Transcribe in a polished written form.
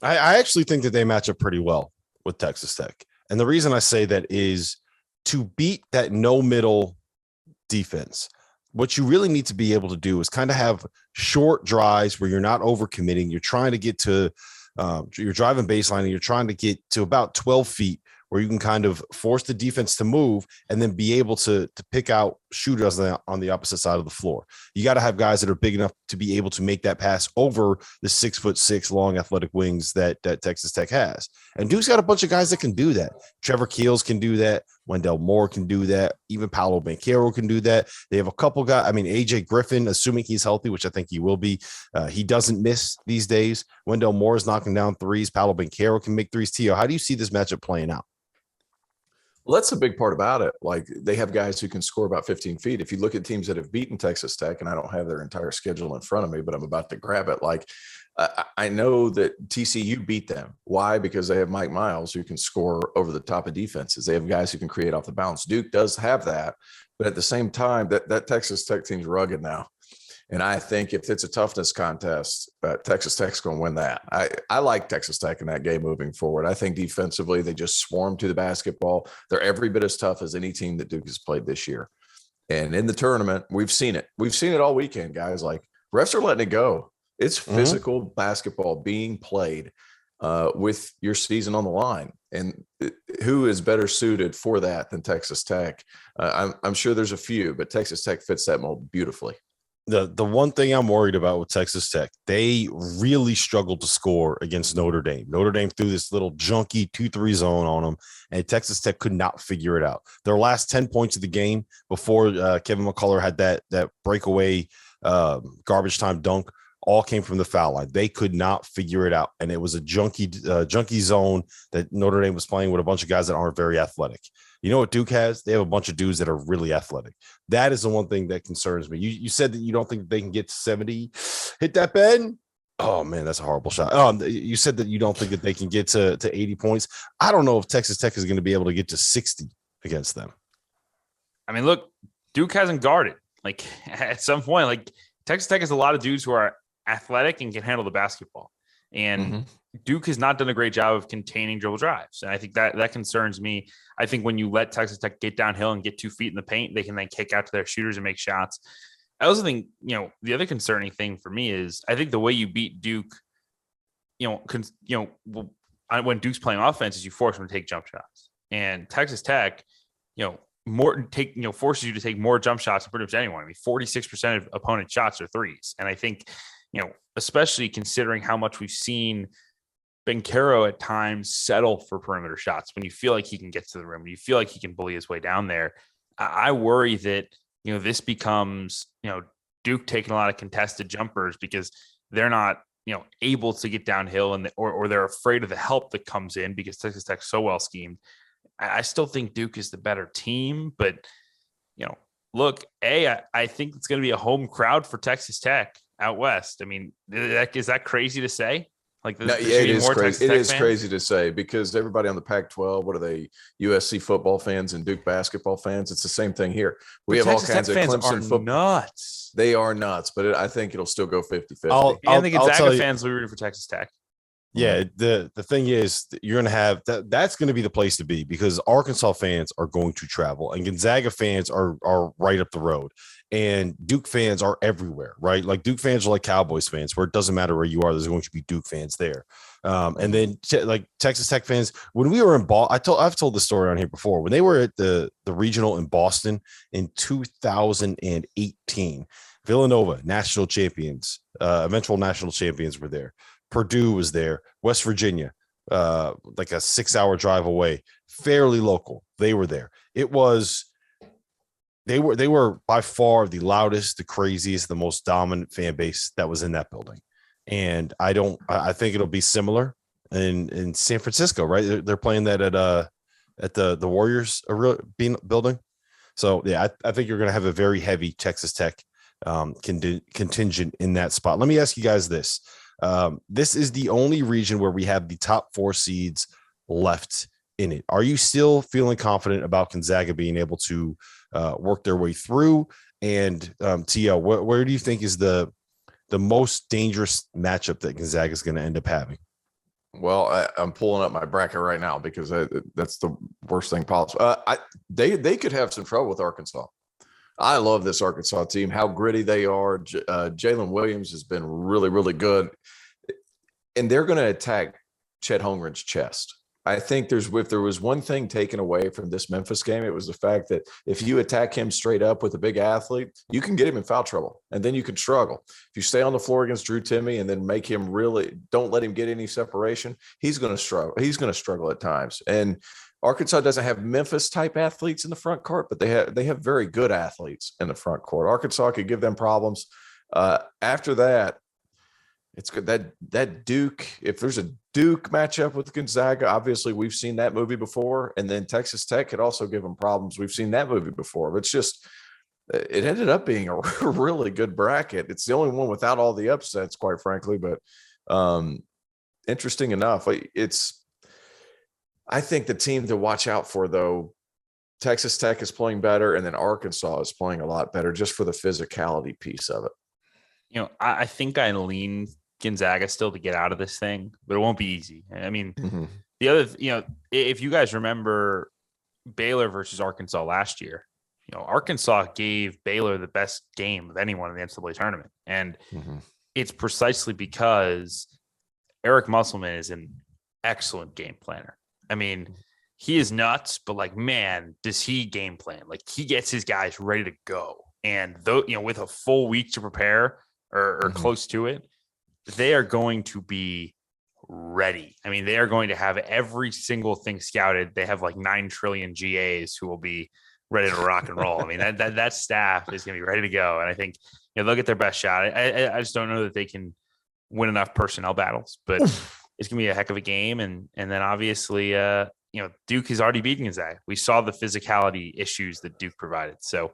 I actually think that they match up pretty well with Texas Tech. And the reason I say that is to beat that no middle defense. What you really need to be able to do is kind of have short drives where you're not overcommitting. You're trying to get to, you're driving baseline and you're trying to get to about 12 feet where you can kind of force the defense to move and then be able to pick out shooters on the opposite side of the floor. You got to have guys that are big enough to be able to make that pass over the 6'6" long athletic wings that Texas Tech has. And Duke's got a bunch of guys that can do that. Trevor Keels can do that. Wendell Moore can do that. Even Paolo Banchero can do that. They have a couple guys. I mean, AJ Griffin, assuming he's healthy, which I think he will be, he doesn't miss these days. Wendell Moore is knocking down threes. Paolo Banchero can make threes. Tio, how do you see this matchup playing out? Well, that's a big part about it. Like, they have guys who can score about 15 feet. If you look at teams that have beaten Texas Tech, and I don't have their entire schedule in front of me, but I'm about to grab it. Like, I know that TCU beat them. Why? Because they have Mike Miles who can score over the top of defenses. They have guys who can create off the bounce. Duke does have that, but at the same time, that Texas Tech team's rugged now. And I think if it's a toughness contest, Texas Tech's going to win that. I like Texas Tech in that game moving forward. I think defensively, they just swarm to the basketball. They're every bit as tough as any team that Duke has played this year. And in the tournament, we've seen it. We've seen it all weekend, guys. Like, refs are letting it go. It's physical basketball being played with your season on the line. And who is better suited for that than Texas Tech? I'm sure there's a few, but Texas Tech fits that mold beautifully. The one thing I'm worried about with Texas Tech, they really struggled to score against Notre Dame. Notre Dame threw this little junky 2-3 zone on them, and Texas Tech could not figure it out. Their last 10 points of the game before Kevin McCullough had that breakaway garbage time dunk all came from the foul line. They could not figure it out, and it was a junky zone that Notre Dame was playing with a bunch of guys that aren't very athletic. You know what Duke has? They have a bunch of dudes that are really athletic. That is the one thing that concerns me. You said that you don't think they can get to 70. Hit that, Ben. Oh, man, that's a horrible shot. You said that you don't think that they can get to 80 points. I don't know if Texas Tech is going to be able to get to 60 against them. I mean, look, Duke hasn't guarded. Like, at some point, like, Texas Tech has a lot of dudes who are athletic and can handle the basketball. And Duke has not done a great job of containing dribble drives. And I think that concerns me. I think when you let Texas Tech get downhill and get 2 feet in the paint, they can then kick out to their shooters and make shots. I also think, the other concerning thing for me is I think the way you beat Duke, when Duke's playing offense is you force them to take jump shots. And Texas Tech, forces you to take more jump shots than pretty much anyone. I mean, 46% of opponent shots are threes. And I think, especially considering how much we've seen Banchero at times settle for perimeter shots when you feel like he can get to the rim, when you feel like he can bully his way down there. I worry that, this becomes, Duke taking a lot of contested jumpers because they're not, able to get downhill or they're afraid of the help that comes in because Texas Tech's so well schemed. I still think Duke is the better team, but, look, I think it's going to be a home crowd for Texas Tech out west. I mean, is that crazy to say? Like, no, yeah, it is crazy. It is crazy to say because everybody on the Pac-12, what are they? USC football fans and Duke basketball fans. It's the same thing here. We have Texas all kinds Tech of fans Clemson are football. Nuts. They are nuts, but I think it'll still go 50-50. And the Gonzaga fans will be rooting for Texas Tech. Yeah, the thing is you're going to have that's going to be the place to be because Arkansas fans are going to travel and Gonzaga fans are right up the road and Duke fans are everywhere, right? Like Duke fans are like Cowboys fans where it doesn't matter where you are, there's going to be Duke fans there. And then like Texas Tech fans, when we were in Boston, I've told the story on here before, when they were at the regional in Boston in 2018, Villanova, national champions, eventual national champions were there. Purdue was there, West Virginia, like a 6-hour drive away, fairly local. They were there. They were by far the loudest, the craziest, the most dominant fan base that was in that building. And I think it'll be similar in San Francisco, right? They're playing that at the Warriors building. So yeah, I think you're going to have a very heavy Texas Tech contingent in that spot. Let me ask you guys this. This is the only region where we have the top 4 seeds left in it. Are you still feeling confident about Gonzaga being able to work their way through? And Tio, where do you think is the most dangerous matchup that Gonzaga is going to end up having? Well, I'm pulling up my bracket right now because that's the worst thing possible. They could have some trouble with Arkansas. I love this Arkansas team, how gritty they are. Jalen Williams has been really, really good. And they're going to attack Chet Holmgren's chest. I think if there was one thing taken away from this Memphis game, it was the fact that if you attack him straight up with a big athlete, you can get him in foul trouble, and then you can struggle. If you stay on the floor against Drew Timme and then make him don't let him get any separation, he's going to struggle. He's going to struggle at times. And Arkansas doesn't have Memphis type athletes in the front court, but they have very good athletes in the front court. Arkansas could give them problems. After that, it's good that Duke, if there's a Duke matchup with Gonzaga, obviously we've seen that movie before. And then Texas Tech could also give them problems. We've seen that movie before. But it ended up being a really good bracket. It's the only one without all the upsets, quite frankly. But interesting enough, I think the team to watch out for, though, Texas Tech is playing better, and then Arkansas is playing a lot better just for the physicality piece of it. I think I lean Gonzaga still to get out of this thing, but it won't be easy. I mean, the other, if you guys remember Baylor versus Arkansas last year, Arkansas gave Baylor the best game of anyone in the NCAA tournament. And it's precisely because Eric Musselman is an excellent game planner. I mean, he is nuts, but man, does he game plan? He gets his guys ready to go. And though, with a full week to prepare or close to it, they are going to be ready. I mean, they are going to have every single thing scouted. They have 9 trillion GAs who will be ready to rock and roll. I mean, that staff is going to be ready to go. And I think they'll get their best shot. I just don't know that they can win enough personnel battles, but it's going to be a heck of a game. And then obviously, Duke has already beaten Gonzaga. We saw the physicality issues that Duke provided. So